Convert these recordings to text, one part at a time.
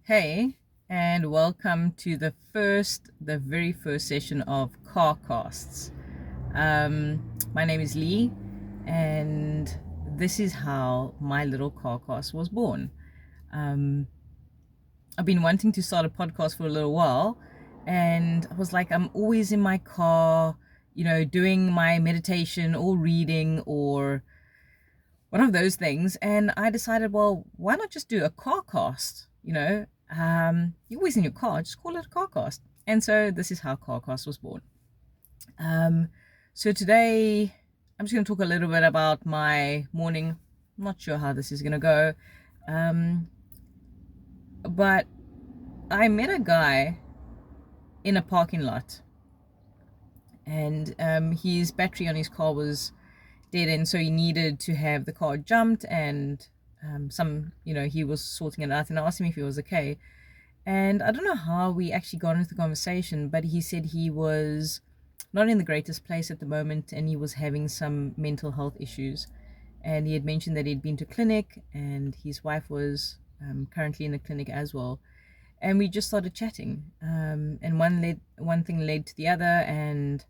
Hey, and welcome to the very first session of Carcasts. My name is Lee, and this is how my little Carcast was born. Um, I've been wanting to start a podcast for a little while, and I was like, I'm always in my car, doing my meditation or reading or one of those things. And I decided, well, why not just do a car cast? You're always in your car, just call it a car cast. And so this is how Carcast was born. Um, so today I'm just going to talk a little bit about my morning. I'm not sure how this is going to go. Um, but I met a guy in a parking lot, and his battery on his car was dead, and so he needed to have the car jumped, and he was sorting it out, and I asked him if he was okay. And I don't know how we actually got into the conversation, but he said he was not in the greatest place at the moment, and he was having some mental health issues. And he had mentioned that he'd been to clinic, and his wife was currently in the clinic as well. And we just started chatting, and one thing led to the other, and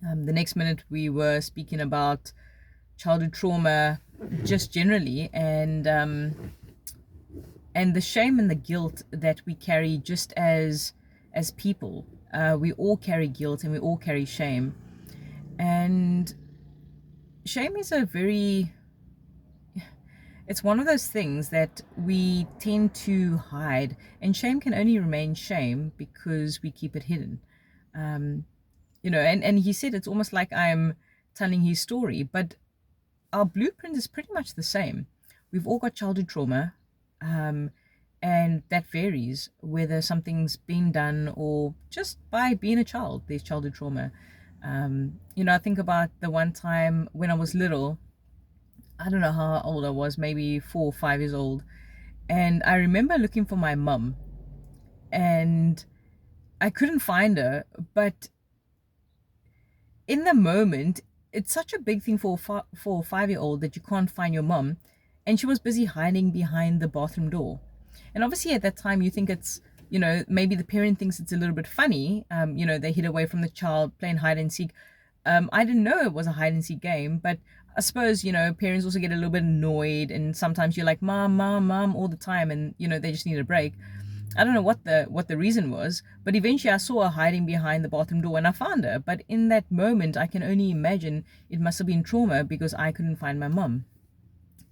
the next minute we were speaking about childhood trauma, just generally, and the shame and the guilt that we carry just as people. We all carry guilt and we all carry shame, and shame is it's one of those things that we tend to hide, and shame can only remain shame because we keep it hidden. And he said it's almost like I'm telling his story, but our blueprint is pretty much the same. We've all got childhood trauma, and that varies whether something's been done or just by being a child, there's childhood trauma. I think about the one time when I was little. I don't know how old I was, maybe 4 or 5 years old. And I remember looking for my mum, and I couldn't find her, but in the moment, it's such a big thing for a 5 year old that you can't find your mom, and she was busy hiding behind the bathroom door. And obviously, at that time, you think it's maybe the parent thinks it's a little bit funny. They hid away from the child playing hide and seek. I didn't know it was a hide and seek game, but I suppose parents also get a little bit annoyed, and sometimes you're like mom, mom, mom all the time, and they just need a break. I don't know what the reason was, but eventually I saw her hiding behind the bathroom door and I found her. But in that moment, I can only imagine it must have been trauma because I couldn't find my mum.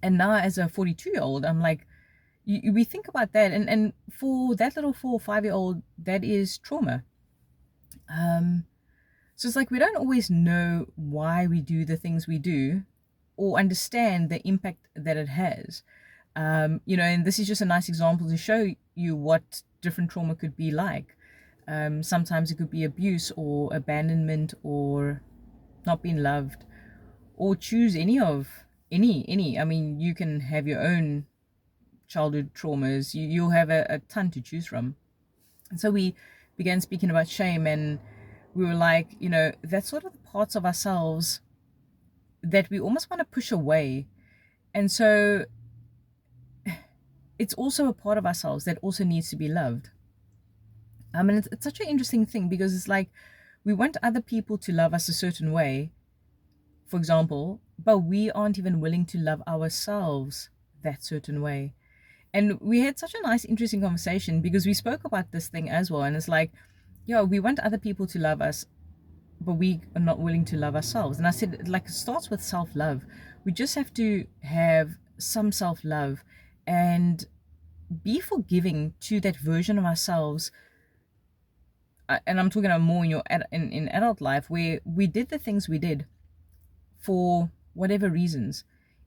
And now, as a 42-year-old, I'm like, we think about that, and for that little 4 or 5 year old, that is trauma. So it's like we don't always know why we do the things we do, or understand the impact that it has. And this is just a nice example to show you what different trauma could be like. Sometimes it could be abuse or abandonment or not being loved, or choose any. I mean, you can have your own childhood traumas. You'll have a ton to choose from. And so we began speaking about shame, and we were like, that's sort of the parts of ourselves that we almost want to push away. And so it's also a part of ourselves that also needs to be loved. And it's such an interesting thing because it's like we want other people to love us a certain way, for example, but we aren't even willing to love ourselves that certain way. And we had such a nice, interesting conversation because we spoke about this thing as well. And it's like, yeah, we want other people to love us, but we are not willing to love ourselves. And I said, like, it starts with self-love. We just have to have some self-love and be forgiving to that version of ourselves. And I'm talking about more in in adult life, where we did the things we did for whatever reasons.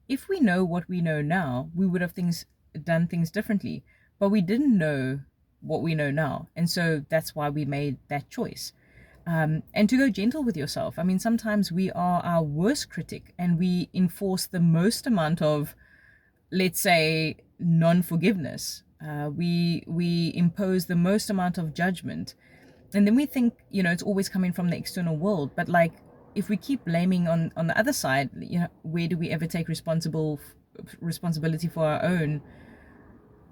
If we know what we know now, we would have done things differently, but we didn't know what we know now, and so that's why we made that choice. And to go gentle with yourself. I mean, sometimes we are our worst critic, and we enforce the most amount of, let's say, non-forgiveness. We impose the most amount of judgment, and then we think it's always coming from the external world. But like, if we keep blaming on the other side, where do we ever take responsibility for our own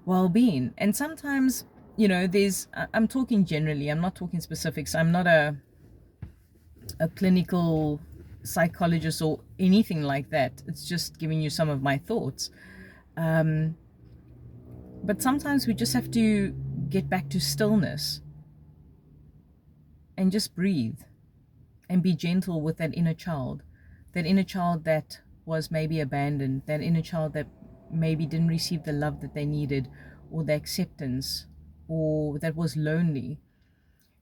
well-being. And sometimes, I'm talking generally, I'm not talking specifics. I'm not a clinical psychologist or anything like that. It's just giving you some of my thoughts. Um, but sometimes we just have to get back to stillness and just breathe and be gentle with that inner child that was maybe abandoned, that inner child that maybe didn't receive the love that they needed, or the acceptance, or that was lonely.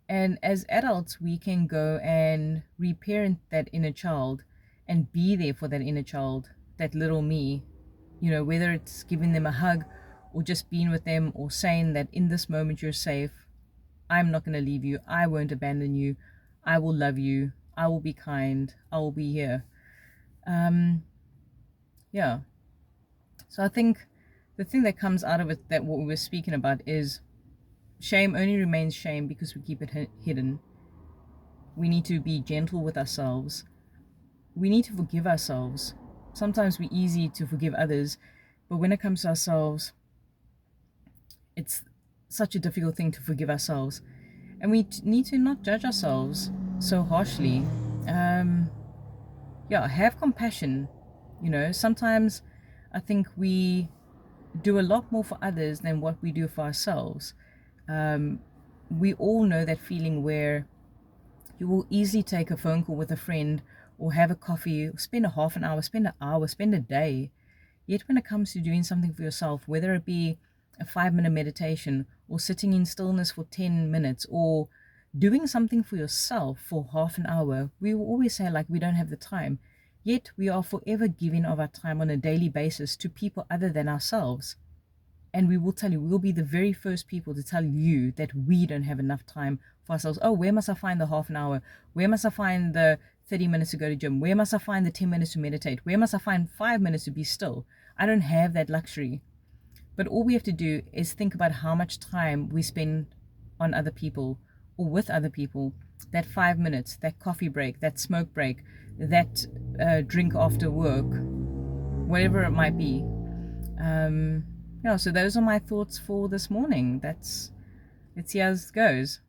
And as adults, we can go and reparent that inner child and be there for that inner child, that little me, whether it's giving them a hug or just being with them, or saying that in this moment you're safe. I'm not going to leave you. I won't abandon you. I will love you. I will be kind. I will be here. Um, yeah. So I think the thing that comes out of it, that what we were speaking about, is shame only remains shame because we keep it hidden. We need to be gentle with ourselves. We need to forgive ourselves. Sometimes we're easy to forgive others, but when it comes to ourselves, it's such a difficult thing to forgive ourselves. And we need to not judge ourselves so harshly. Um, yeah, have compassion. Sometimes I think we do a lot more for others than what we do for ourselves. We all know that feeling where you will easily take a phone call with a friend, or have a coffee, spend a half an hour, spend an hour, spend a day. Yet when it comes to doing something for yourself, whether it be a 5-minute meditation, or sitting in stillness for 10 minutes, or doing something for yourself for half an hour, we will always say like we don't have the time. Yet we are forever giving of our time on a daily basis to people other than ourselves. And we will tell you, we'll be the very first people to tell you that we don't have enough time for ourselves. Oh, where must I find the half an hour? Where must I find the 30 minutes to go to gym? Where must I find the 10 minutes to meditate? Where must I find 5 minutes to be still? I don't have that luxury. But all we have to do is think about how much time we spend on other people or with other people. That 5 minutes, that coffee break, that smoke break, that drink after work, whatever it might be. So those are my thoughts for this morning. Let's see how it goes.